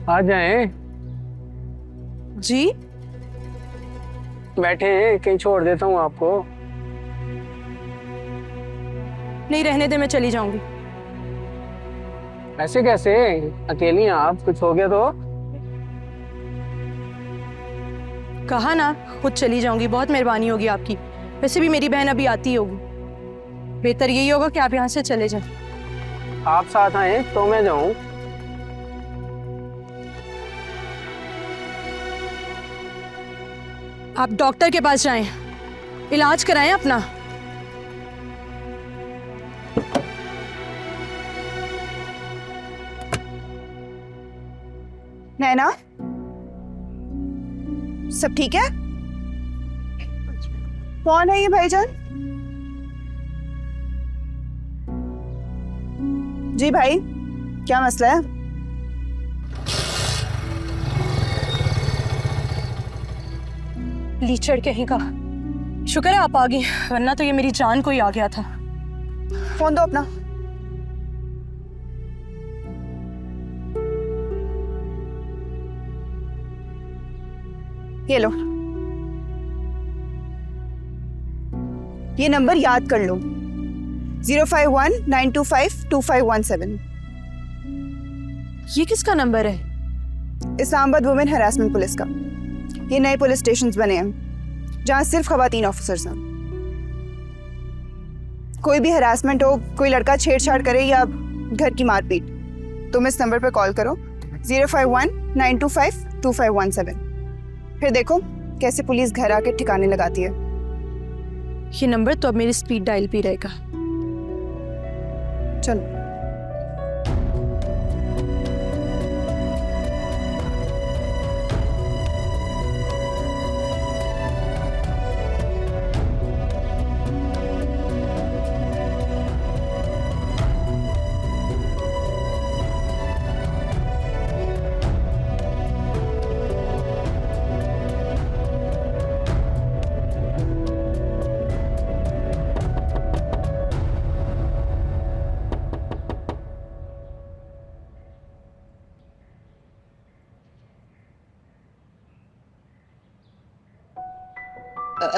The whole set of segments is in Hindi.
आ जाएं। जी बैठे हैं, कहीं छोड़ देता हूँ आपको। नहीं, रहने दे, मैं चली जाऊंगी। ऐसे कैसे? अकेली हैं आप, कुछ हो गया तो? कहा ना, खुद चली जाऊंगी। बहुत मेहरबानी होगी आपकी। वैसे भी मेरी बहन अभी आती होगी। बेहतर यही होगा कि आप यहाँ से चले जाएं। आप साथ आए तो मैं जाऊं। आप डॉक्टर के पास जाएं, इलाज कराएं अपना। नैना, सब ठीक है? कौन है ये भाईजान? जी भाई, क्या मसला है? लीचड़ कहीं का। शुक्र है आप आ गई, वरना तो ये मेरी जान को ही आ गया था। फोन दो अपना। ये लो, ये नंबर याद कर लो, 051-925-2517। ये किसका नंबर है? इस्लामाबाद वुमेन हरासमेंट पुलिस का। ये नए पुलिस स्टेशंस बने हैं जहां सिर्फ खवातीन ऑफिसर्स हैं। कोई भी हरासमेंट हो, कोई लड़का छेड़छाड़ करे या घर की मारपीट, तुम इस नंबर पर कॉल करो, 051-925-2517। फिर देखो कैसे पुलिस घर आके ठिकाने लगाती है। ये नंबर तो अब मेरी स्पीड डायल पे रहेगा। चलो।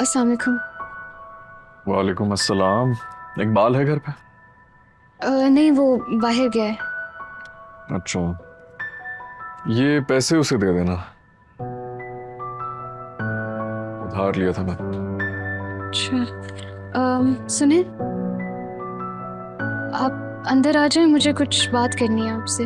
अस्सलाम वालेकुम। वालेकुम अस्सलाम। इकबाल है घर पे? नहीं, वो बाहर गया है। अच्छा, ये पैसे उसे दे देना, उधार लिया था मैं। अच्छा, सुने, आप अंदर आ जाएं, मुझे कुछ बात करनी है आपसे।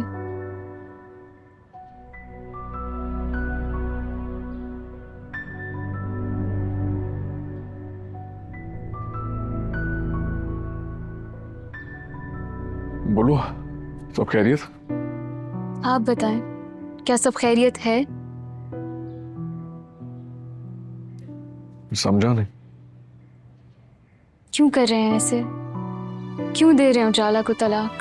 बोलो, सब खैरियत? आप बताएं, क्या सब खैरियत है? समझा नहीं। क्यों कर रहे हैं ऐसे? क्यों दे रहे हैं उजाला को तलाक?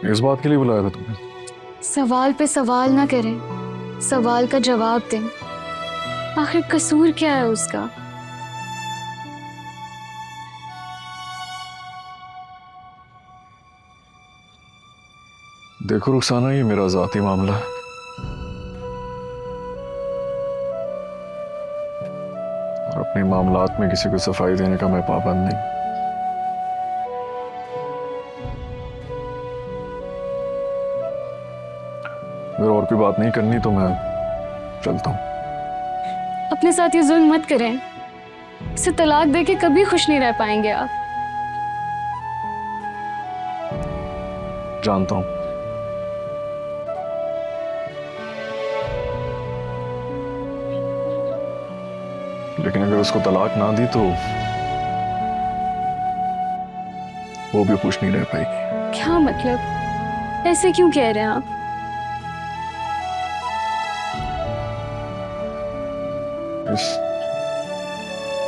इस बात के लिए बुलाया था तुमने? सवाल पे सवाल ना करें, सवाल का जवाब दें। आखिर कसूर क्या है उसका? देखो रुखसाना, ये मेरा जाती मामला है। और अपने मामलात में किसी को सफाई देने का मैं पाबंद नहीं। अगर और कोई बात नहीं करनी तो मैं चलता हूं। अपने साथ ये जुल्म मत करें। इसे तलाक देके कभी खुश नहीं रह पाएंगे आप। जानता हूं। लेकिन अगर उसको तलाक ना दी तो वो भी खुश नहीं रह पाएगी। क्या मतलब? ऐसे क्यों कह रहे हैं आप? इस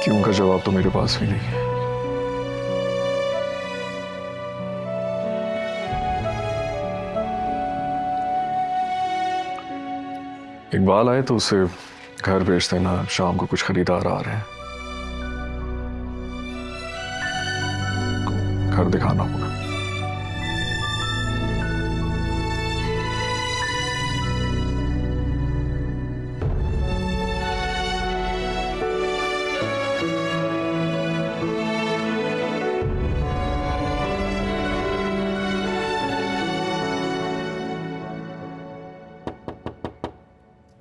क्यों का जवाब तो मेरे पास भी नहीं है। इकबाल आए तो उसे घर भेज देना, शाम को कुछ खरीदार आ रहे हैं, घर दिखाना होगा।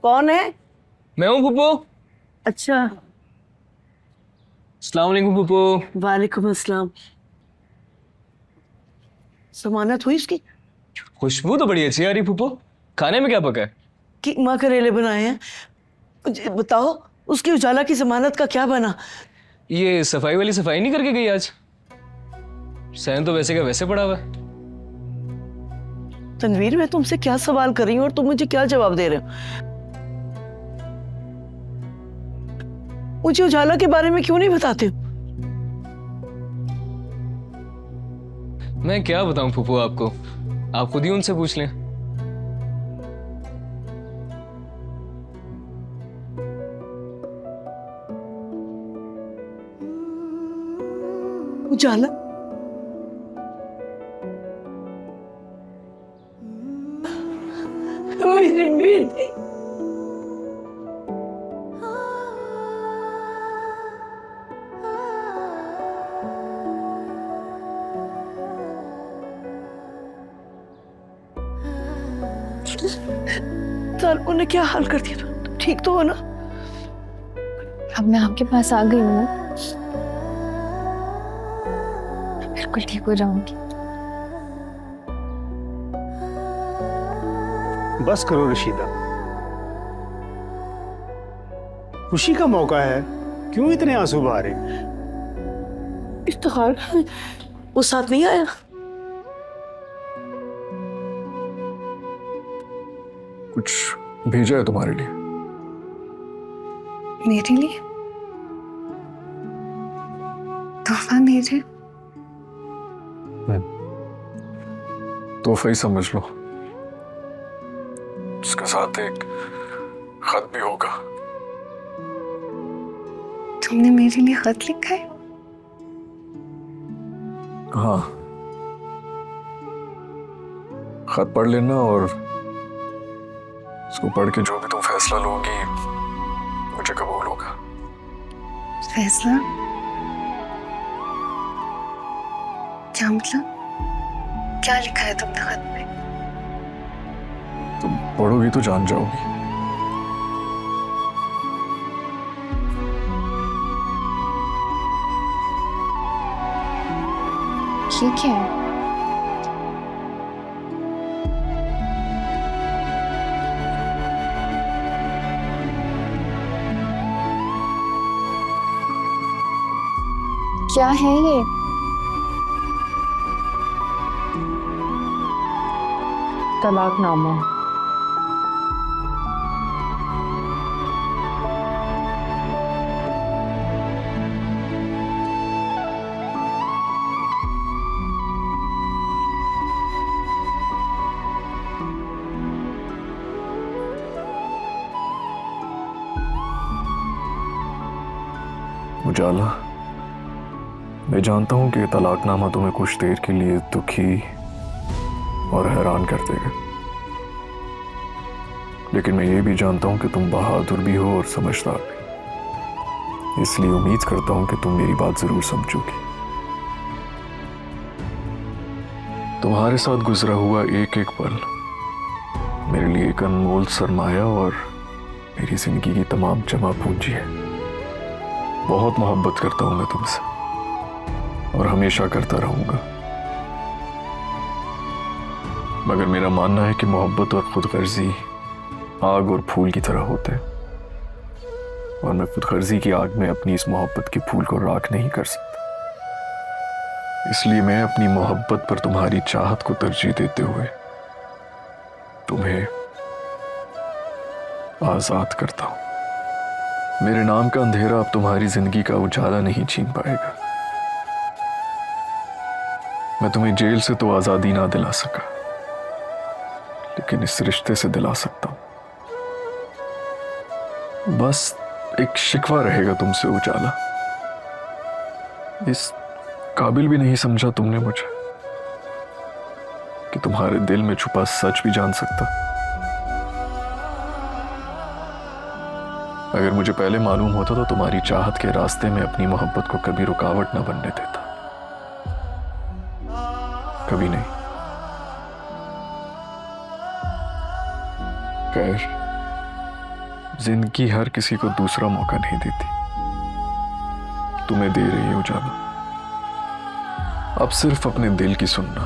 कौन है? मैं हूँ फूफो। अच्छा। अस्सलाम वालेकुम फूफो। वालेकुम अस्सलाम। जमानत हुई उसकी? खुशबू तो बड़ी अच्छी आ रही फूफो। खाने में क्या पका है? कीमा करेले बनाए हैं। मुझे बताओ उसकी उजाला की जमानत का क्या बना? ये सफाई वाली सफाई नहीं करके गई आज? सहन तो वैसे का वैसे पड़ा हुआ है। तनवीर, मैं तुमसे क्या सवाल कर रही हूँ और तुम मुझे क्या जवाब दे रहे हो? मुझे उजाला के बारे में क्यों नहीं बताते हो? मैं क्या बताऊं फूफो आपको, आप खुद ही उनसे पूछ लें। उजाला मेरी बेटी। सारों ने क्या हाल कर दिया? तुम ठीक तो हो ना? अब मैं आपके पास आ गई हूँ, बिल्कुल ठीक हो जाऊंगी। बस करो रशीदा, खुशी का मौका है, क्यों इतने आंसू बहा रहे? इफ्तिखार वो साथ नहीं आया? कुछ भेजा है तुम्हारे लिए? मेरे लिए तोहफा? मेरे तोहफा ही समझ लो, उसके साथ एक खत भी होगा। तुमने मेरे लिए खत लिखा है? हाँ, खत पढ़ लेना और उसको पढ़ के जो भी तुम फैसला लोगी मुझे कबूल होगा। फैसला? क्या मतलब? क्या लिखा है तुमने खत में? तुम पढ़ोगी तो जान जाओगी। ठीक है। क्या है ये? तलाकनामा। उजाला, मैं जानता हूं कि तलाकनामा तुम्हें कुछ देर के लिए दुखी और हैरान कर देगा, लेकिन मैं ये भी जानता हूं कि तुम बहादुर भी हो और समझदार भी। इसलिए उम्मीद करता हूं कि तुम मेरी बात जरूर समझोगी। तुम्हारे साथ गुजरा हुआ एक एक पल मेरे लिए एक अनमोल सरमाया और मेरी जिंदगी की तमाम जमा पूंजी है। बहुत मोहब्बत करता हूं मैं तुमसे और हमेशा करता रहूंगा, मगर मेरा मानना है कि मोहब्बत और खुदगर्जी आग और फूल की तरह होते हैं, और मैं खुदगर्जी की आग में अपनी इस मोहब्बत के फूल को राख नहीं कर सकता। इसलिए मैं अपनी मोहब्बत पर तुम्हारी चाहत को तरजीह देते हुए तुम्हें आजाद करता हूं। मेरे नाम का अंधेरा अब तुम्हारी जिंदगी का उजाला नहीं छीन पाएगा। मैं तुम्हें जेल से तो आजादी ना दिला सका, लेकिन इस रिश्ते से दिला सकता हूं। बस एक शिकवा रहेगा तुमसे उजाला, इस काबिल भी नहीं समझा तुमने मुझे कि तुम्हारे दिल में छुपा सच भी जान सकता। अगर मुझे पहले मालूम होता तो तुम्हारी चाहत के रास्ते में अपनी मोहब्बत को कभी रुकावट न बनने देता, कभी नहीं। खैर, जिंदगी हर किसी को दूसरा मौका नहीं देती, तुम्हें दे रही है उजाला। अब सिर्फ अपने दिल की सुनना,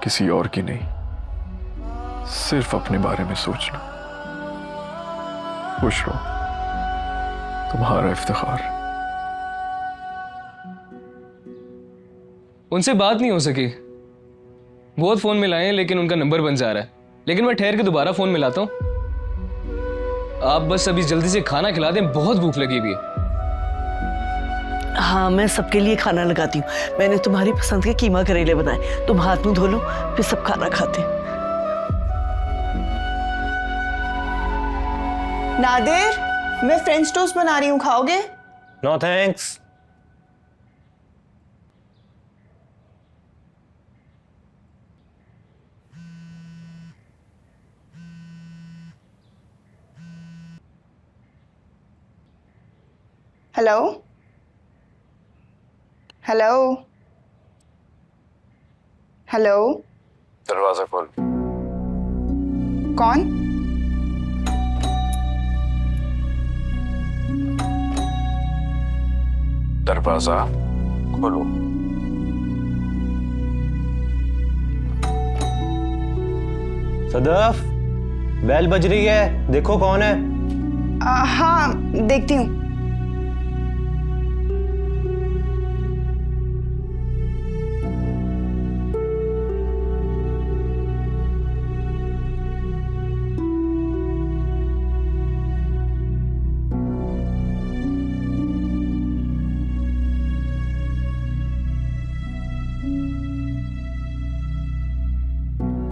किसी और की नहीं, सिर्फ अपने बारे में सोचना। खुश रहो, तुम्हारा इफ्तिखार। उनसे बात नहीं हो सकी, बहुत फोन मिलाए हैं लेकिन उनका नंबर बंद जा रहा है। लेकिन मैं ठहर के दोबारा फोन मिलाता हूँ। आप बस अभी जल्दी से खाना खिला दें, बहुत भूख लगी हुई है। हाँ, मैं सबके लिए खाना लगाती हूँ। मैंने तुम्हारी पसंद के कीमा करेले बनाए। तुम हाथ मुंह धो लो, फिर सब खाना खाते हैं। नादिर, मैं फ्रेंच टोस्ट बना रही हूँ, खाओगे? No thanks. Hello hello hello. दरवाजा खोल। कौन? दरवाजा खोलो। सदफ, बेल बज रही है, देखो कौन है। हाँ, देखती हूँ।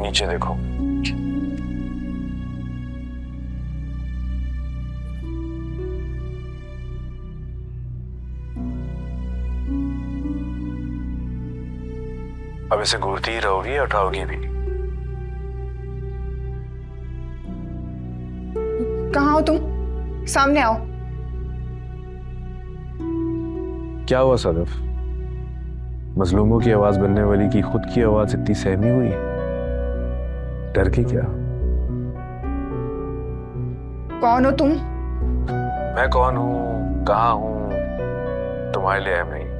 नीचे देखो। अब इसे घूरती ही रहोगी या उठाओगी भी? कहाँ हो तुम? सामने आओ। क्या हुआ सदफ? मजलूमों की आवाज बनने वाली की खुद की आवाज इतनी सहमी हुई, डर के क्या? कौन हो तुम? मैं कौन हूं, कहाँ हूं, तुम्हारे लिए अहम नहीं।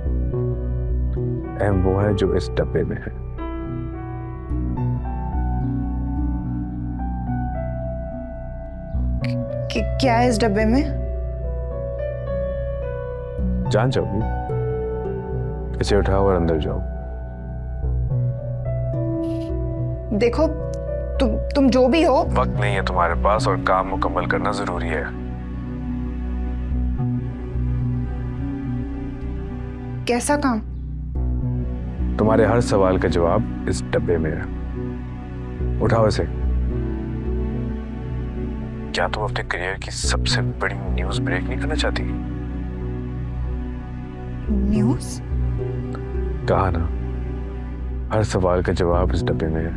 अहम वो है जो इस डब्बे में है। क्या है इस डब्बे में? जान जाओगी? इसे उठाओ और अंदर जाओ। देखो, तुम जो भी हो। वक्त नहीं है तुम्हारे पास और काम मुकम्मल करना जरूरी है। कैसा काम? तुम्हारे हर सवाल का जवाब इस डब्बे में है। उठाओ इसे। क्या तुम अपने करियर की सबसे बड़ी न्यूज ब्रेक नहीं करना चाहती? न्यूज़? कहा ना, हर सवाल का जवाब इस डब्बे में है।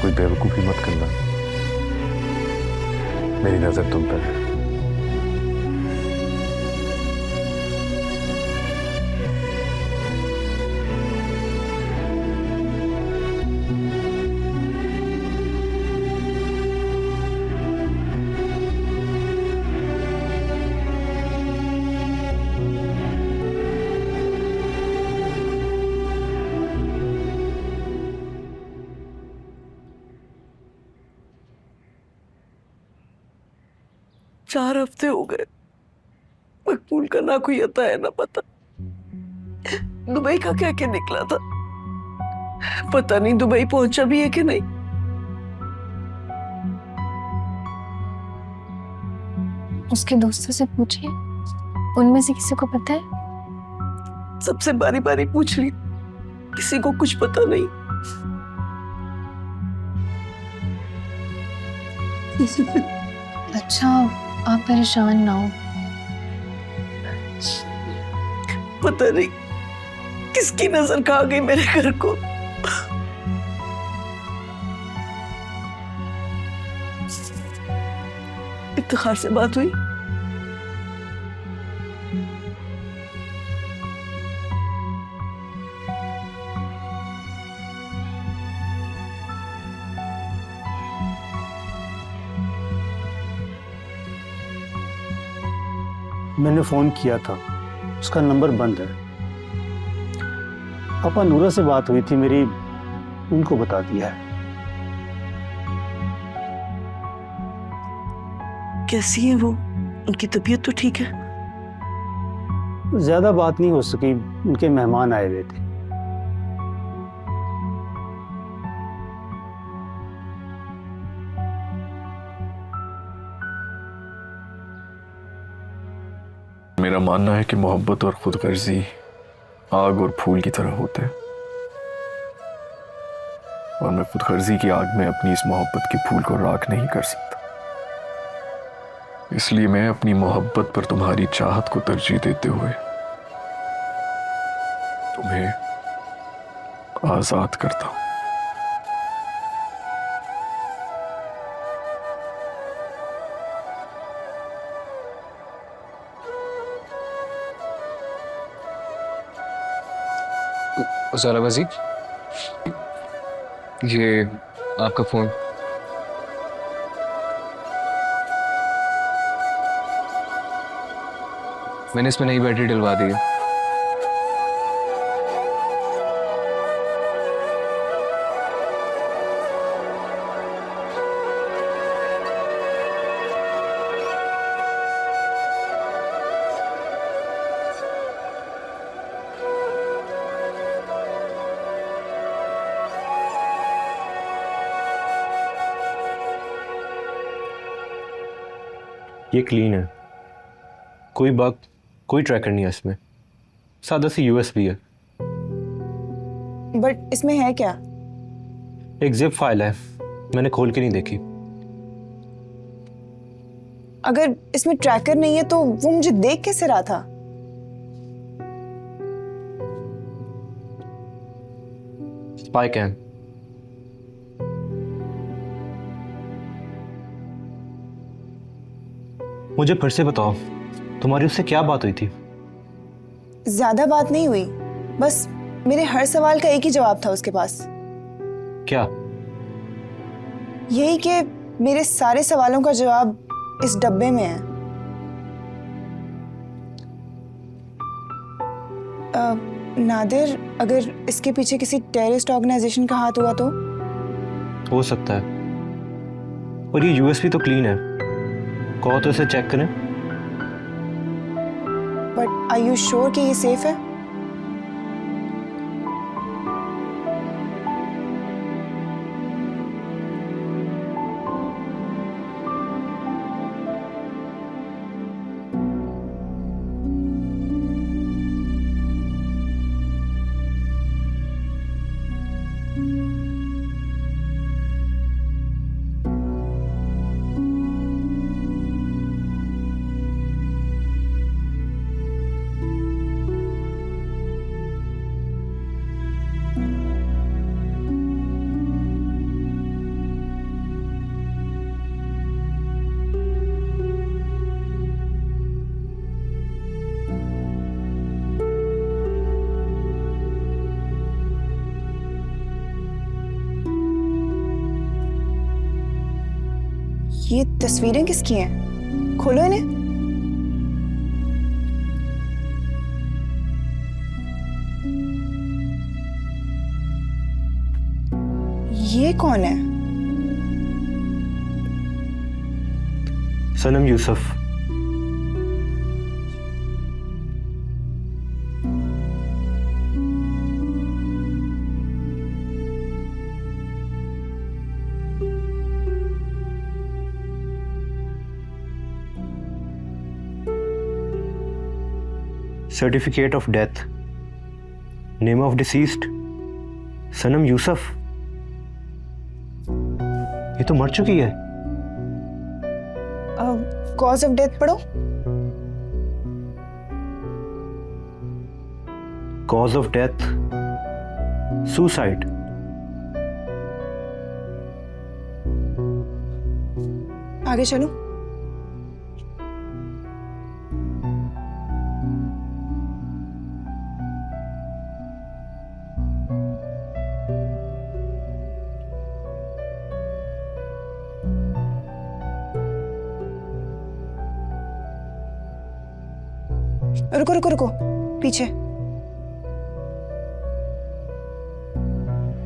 कोई बेवकूफी मत करना, मेरी नजर तुम पर है। चार हफ्ते हो गए, मकबूल का ना कोई अता है ना पता। दुबई का क्या क्या निकला था, पता नहीं दुबई पहुंचा भी है कि नहीं। उसके दोस्तों से पूछिए, उनमें से किसी को पता है? सबसे बारी बारी पूछ ली, किसी को कुछ पता नहीं। अच्छा, आप परेशान ना हो। पता नहीं किसकी नजर खा गई मेरे घर को। इफ्तिखार से बात हुई? मैंने फ़ोन किया था, उसका नंबर बंद है। पापा नूरा से बात हुई थी मेरी, उनको बता दिया है। कैसी है वो? उनकी तबीयत तो ठीक है? ज़्यादा बात नहीं हो सकी, उनके मेहमान आए हुए थे। मेरा मानना है कि मोहब्बत और खुदगर्जी आग और फूल की तरह होते हैं, और मैं खुदगर्जी की आग में अपनी इस मोहब्बत के फूल को राख नहीं कर सकता। इसलिए मैं अपनी मोहब्बत पर तुम्हारी चाहत को तरजीह देते हुए तुम्हें आजाद करता हूं। उजाला बाजी, ये आपका फोन। मैंने इसमें नई बैटरी डलवा दी है। ये क्लीन है, कोई बग, कोई ट्रैकर नहीं है इसमें, सादा सी यूएसबी है। बट इसमें है क्या? एक जिप फाइल है, मैंने खोल के नहीं देखी। अगर इसमें ट्रैकर नहीं है तो वो मुझे देख कैसे रहा था? Spy cam. मुझे फिर से बताओ, तुम्हारी उससे क्या बात हुई थी? ज्यादा बात नहीं हुई, बस मेरे हर सवाल का एक ही जवाब था उसके पास। क्या? यही कि मेरे सारे सवालों का जवाब इस डब्बे में है। नादिर, अगर इसके पीछे किसी टेररिस्ट ऑर्गेनाइजेशन का हाथ हुआ तो? हो सकता है, और ये यूएसबी तो क्लीन है, कहो तो इसे चेक करें। बट आर यू श्योर कि ये सेफ है? ये तस्वीरें किसकी हैं? खोलो इन्हें। ये कौन है? Sanam Yusuf. Certificate of death, name of deceased Sanam Yusuf. ये तो मर चुकी है। कॉज ऑफ डेथ पढ़ो। Cause of death suicide. आगे चलो। रुको रुको रुको, पीछे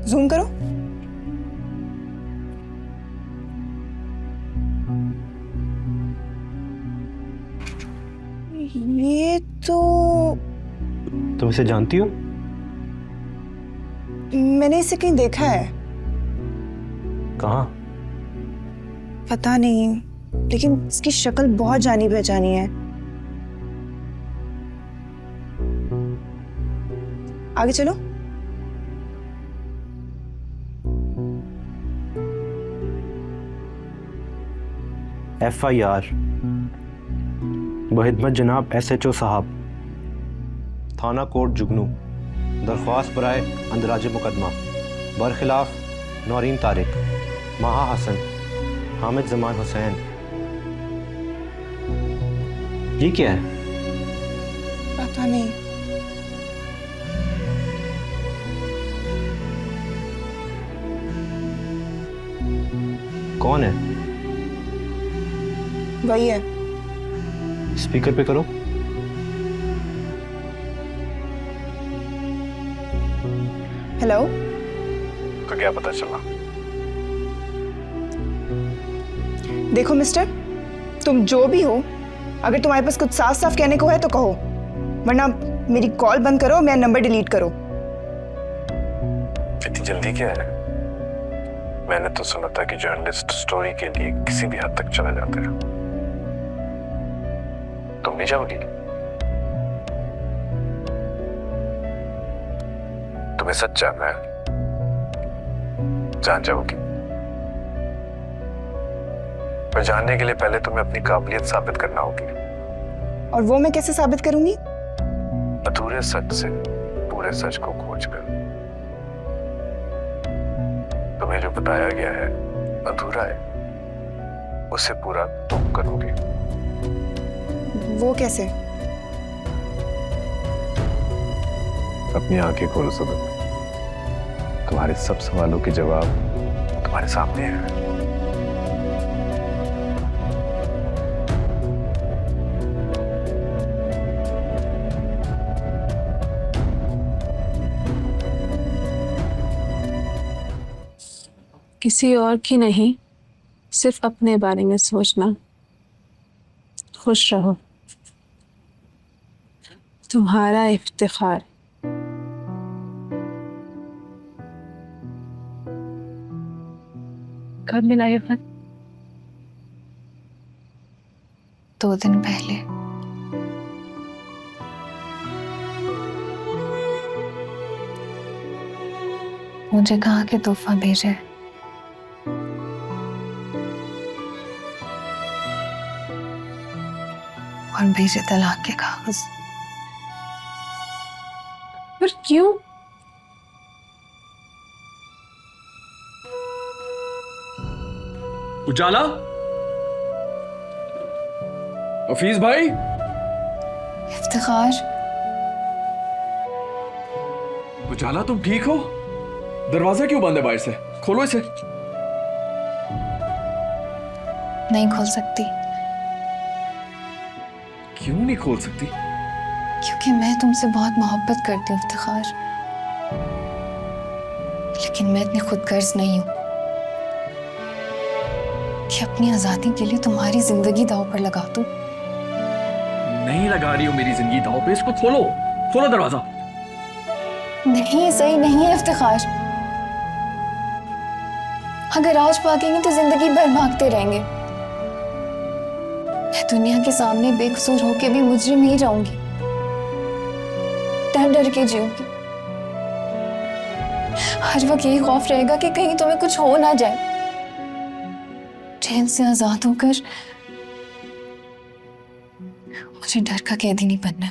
जूम करो। ये तो तुम इसे जानती हो? मैंने इसे कहीं देखा है। कहाँ? पता नहीं, लेकिन इसकी शक्ल बहुत जानी पहचानी है। आगे चलो। FIR बहिदमत जनाब SHO साहब, थाना कोट जुगनू, दरख्वास्त बराए अंदराज मुकदमा बरखिलाफ नौरीन तारिक, माहा हसन, हामिद जमान हुसैन। ये क्या है? पता नहीं। कौन है? वही है। स्पीकर पे करो। हेलो। तो क्या पता चला? देखो मिस्टर, तुम जो भी हो, अगर तुम्हारे पास कुछ साफ साफ कहने को है तो कहो, वरना मेरी कॉल बंद करो, मेरा नंबर डिलीट करो। इतनी जल्दी क्या है? मैंने तो सुना था कि जर्नलिस्ट स्टोरी के लिए किसी भी हद तक चला जाता है। तुम नहीं जाओगी? तुम्हें सच जानना है? जान जाओगी, पर जानने के लिए पहले तुम्हें अपनी काबिलियत साबित करना होगी। और वो मैं कैसे साबित करूंगी? अधूरे सच से पूरे सच को खोजकर। तुम्हें जो बताया गया है अधूरा है, उसे पूरा तुम करोगे। वो कैसे? अपनी आंखें खोलो सदन, तुम्हारे सब सवालों के जवाब तुम्हारे सामने हैं। किसी और की नहीं, सिर्फ अपने बारे में सोचना। खुश रहो। तुम्हारा इफ्तिखार। कब मिला ये खत? 2 दिन पहले। मुझे कहा कि तोहफा भेजे। और भेजे तलाक के कागज। पर क्यों? उजाला, हफीज भाई। इफ्तिखार। उजाला, तुम ठीक हो? दरवाजा क्यों बंद है बाहर से? खोलो इसे। नहीं खोल सकती। क्यों नहीं खोल सकती? क्योंकि मैं तुमसे बहुत मोहब्बत करती हूँ इफ्तिखार, लेकिन मैं इतनी खुदगर्ज नहीं हूँ कि अपनी आजादी के लिए तुम्हारी जिंदगी दांव पर लगा दूं। नहीं लगा रही हो मेरी जिंदगी दांव पे। इसको खोलो, खोलो दरवाजा। नहीं, सही नहीं है इफ्तिखार। अगर आज भागेंगे तो जिंदगी भर भागते रहेंगे। मैं दुनिया के सामने बेकसूर होके भी मुजरिम ही रहूंगी, डर डर के जीऊंगी। हर वक्त यही खौफ रहेगा कि कहीं तुम्हें कुछ हो ना जाए। जेल से आजाद होकर मुझे डर का कैदी नहीं बनना।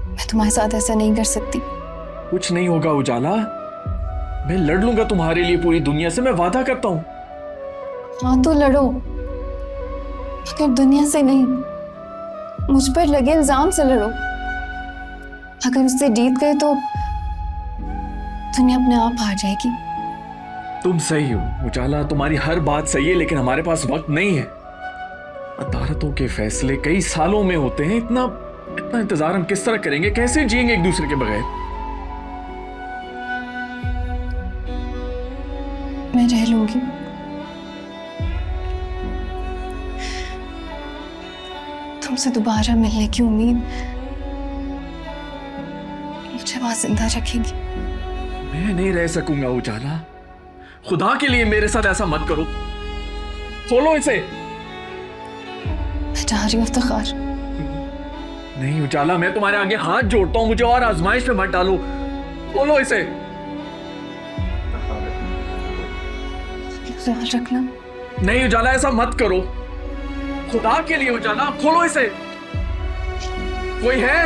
मैं तुम्हारे साथ ऐसा नहीं कर सकती। कुछ नहीं होगा उजाला, मैं लड़ लूंगा तुम्हारे लिए पूरी दुनिया से, मैं वादा करता हूँ। हाँ तो लड़ो, मगर दुनिया से नहीं, मुझ पर लगे इल्जाम से लड़ो। अगर उससे जीत गए तो दुनिया अपने आप हार जाएगी। तुम सही हो उजाला, तुम्हारी हर बात सही है, लेकिन हमारे पास वक्त नहीं है। अदालतों के फैसले कई सालों में होते हैं। इतना इतना इंतजार हम किस तरह करेंगे? कैसे जिएंगे एक दूसरे के बगैर? मैं रह लूंगी। तुमसे दोबारा मिलने की उम्मीद मुझे वहां जिंदा रखेगी। मैं नहीं रह सकूंगा उजाला। खुदा के लिए मेरे साथ ऐसा मत करो। खोलो इसे। मैं जा रही हूँ इफ्तिखार। नहीं उजाला, मैं तुम्हारे आगे हाथ जोड़ता हूँ, मुझे और आजमाइश में मत डालो। खोलो इसे। ख्याल रखना। नहीं उजाला, ऐसा मत करो। खुदा के लिए उजाला, खोलो इसे। कोई है?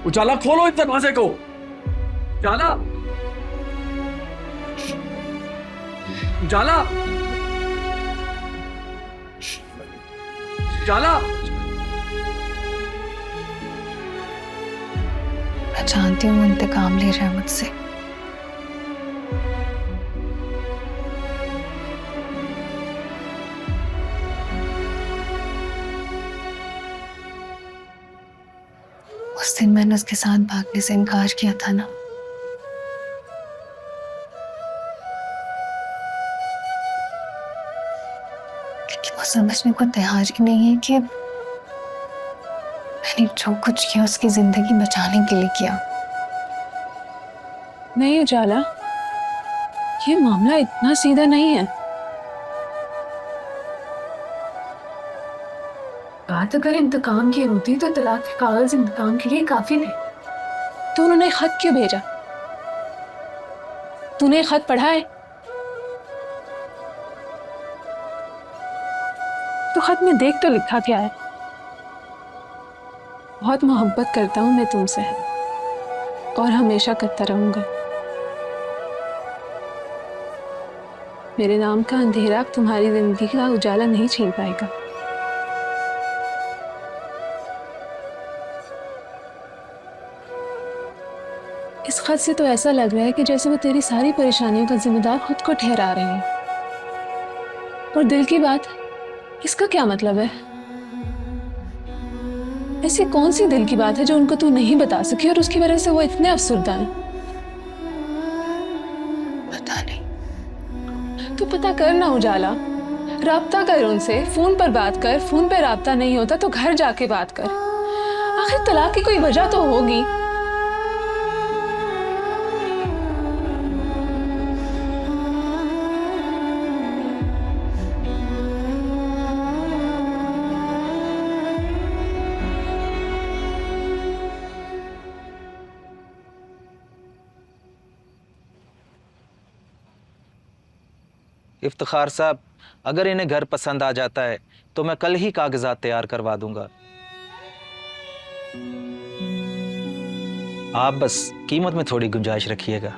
उजाला खोलो इस दरवाजे को। उजाला, उजाला, उजाला। मैं जानती हूँ इंतकाम ले रहा है मुझसे। उस दिन मैंने उसके साथ भागने से इनकार किया था ना, लेकिन वो समझने को तैयार ही नहीं है कि मैंने जो कुछ किया उसकी जिंदगी बचाने के लिए किया। नहीं उजाला, ये मामला इतना सीधा नहीं है। बात अगर इंतकाम की होती तो तलाक के कागज इंतकाम के लिए काफी थे। तो उन्होंने खत क्यों भेजा? तूने खत पढ़ा है? तो खत में देख तो लिखा क्या है? बहुत मोहब्बत करता हूं मैं तुमसे और हमेशा करता रहूंगा। मेरे नाम का अंधेरा तुम्हारी जिंदगी का उजाला नहीं छीन पाएगा। इस खत से तो ऐसा लग रहा है कि जैसे वो तेरी सारी परेशानियों का जिम्मेदार खुद को ठहरा रहे हैं। और दिल की बात, इसका क्या मतलब है? ऐसी कौन सी दिल की बात है जो उनको तू नहीं बता सकी और उसकी वजह से वो इतने अफसरदा हैं? पता नहीं। तू पता कर ना उजाला, राब्ता कर उनसे, फोन पर बात कर। फोन पे राब्ता नहीं होता तो घर जाके बात कर। आखिर तलाक की कोई वजह तो होगी। इफ्तिखार साहब, अगर इन्हें घर पसंद आ जाता है तो मैं कल ही कागजात तैयार करवा दूंगा। आप बस कीमत में थोड़ी गुंजाइश रखिएगा।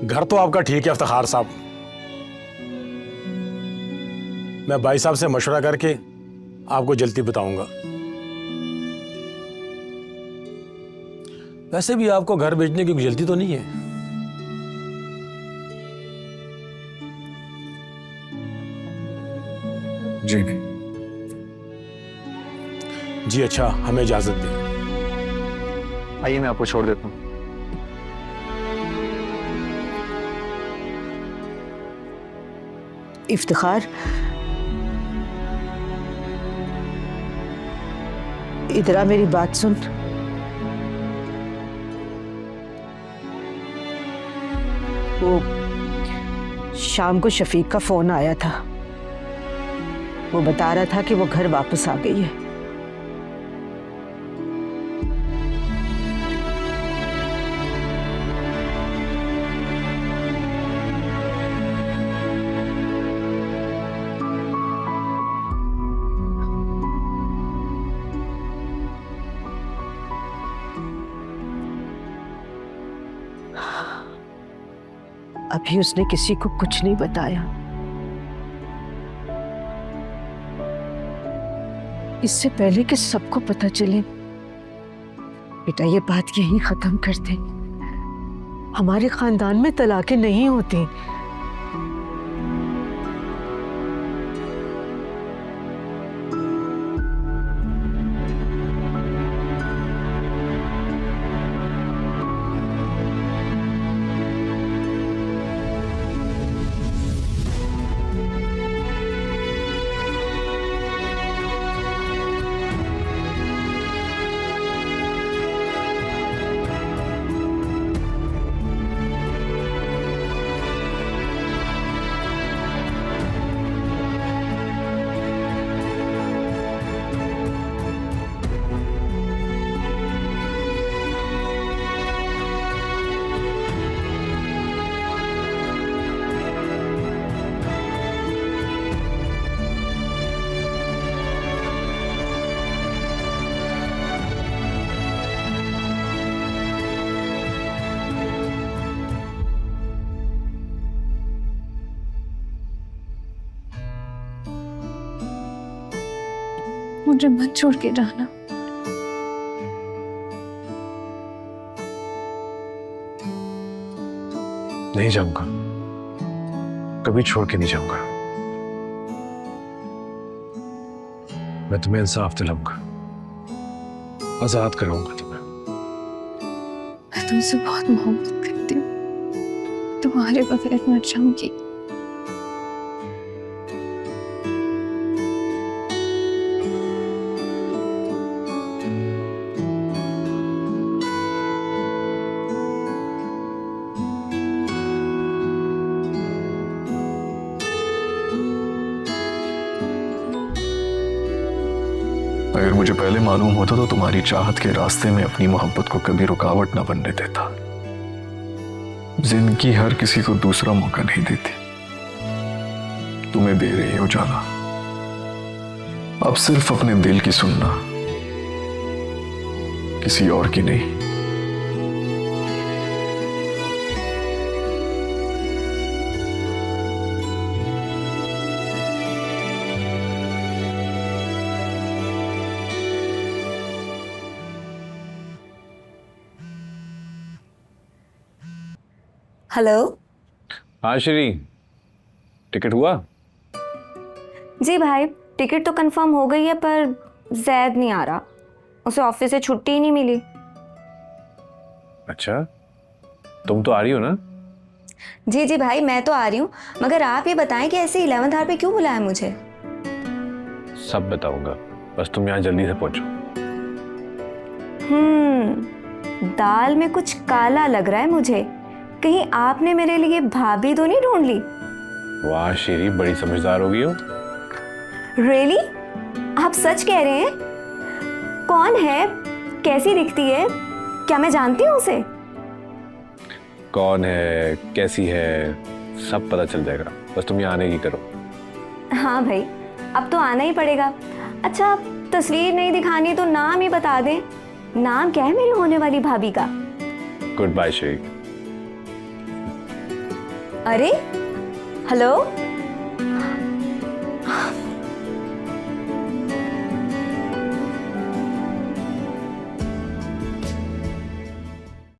घर तो आपका ठीक है इफ्तिखार साहब। मैं भाई साहब से मशवरा करके आपको जल्दी बताऊंगा। वैसे भी आपको घर बेचने की जल्दी तो नहीं है। जी नहीं। जी अच्छा, हमें इजाजत दें। आइए, मैं आपको छोड़ देता हूँ। इफ्तिखार, इधर आ, मेरी बात सुन। वो शाम को शफीक का फोन आया था। वो बता रहा था कि वो घर वापस आ गई है। अभी उसने किसी को कुछ नहीं बताया। इससे पहले कि सबको पता चले। बेटा ये बात यहीं खत्म कर दे। हमारे खानदान में तलाकें नहीं होती। मुझे मत छोड़ के जाना। नहीं जाऊंगा, कभी छोड़ के नहीं जाऊंगा। मैं तुम्हें इंसाफ दिलाऊंगा, आजाद कराऊंगा तुम्हें। मैं तुमसे बहुत मोहब्बत करती हूँ, तुम्हारे बगैर मर जाऊंगी। अगर मुझे पहले मालूम होता तो तुम्हारी चाहत के रास्ते में अपनी मोहब्बत को कभी रुकावट ना बनने देता। जिंदगी हर किसी को दूसरा मौका नहीं देती, तुम्हें दे रही है उजाला। अब सिर्फ अपने दिल की सुनना, किसी और की नहीं। हेलो। हाँ श्री, टिकट हुआ? जी भाई, टिकट तो कंफर्म हो गई है, पर जैद नहीं आ रहा। उसे ऑफिस से छुट्टी ही नहीं मिली। अच्छा, तुम तो आ रही हो ना? जी जी भाई, मैं तो आ रही हूँ, मगर आप ये बताएं कि ऐसे 11th आवर पे क्यों बुलाया मुझे? सब बताऊंगा, बस तुम यहाँ जल्दी से पहुंचो। दाल में कुछ काला लग रहा है मुझे। कहीं आपने मेरे लिए भाभी तो नहीं ढूंढ ली? वाह शेरी, बड़ी समझदार हो गई हो। रियली? आप सच कह रहे हैं? कौन है, कैसी दिखती है, क्या मैं जानती हूँ उसे? कौन है, कैसी है, सब पता चल जाएगा, बस तुम यहाँ आने की करो। हाँ भाई, अब तो आना ही पड़ेगा। अच्छा, तस्वीर नहीं दिखानी तो नाम ही बता दें। नाम क्या है मेरी होने वाली भाभी का? गुड बाय शेरी। अरे हेलो।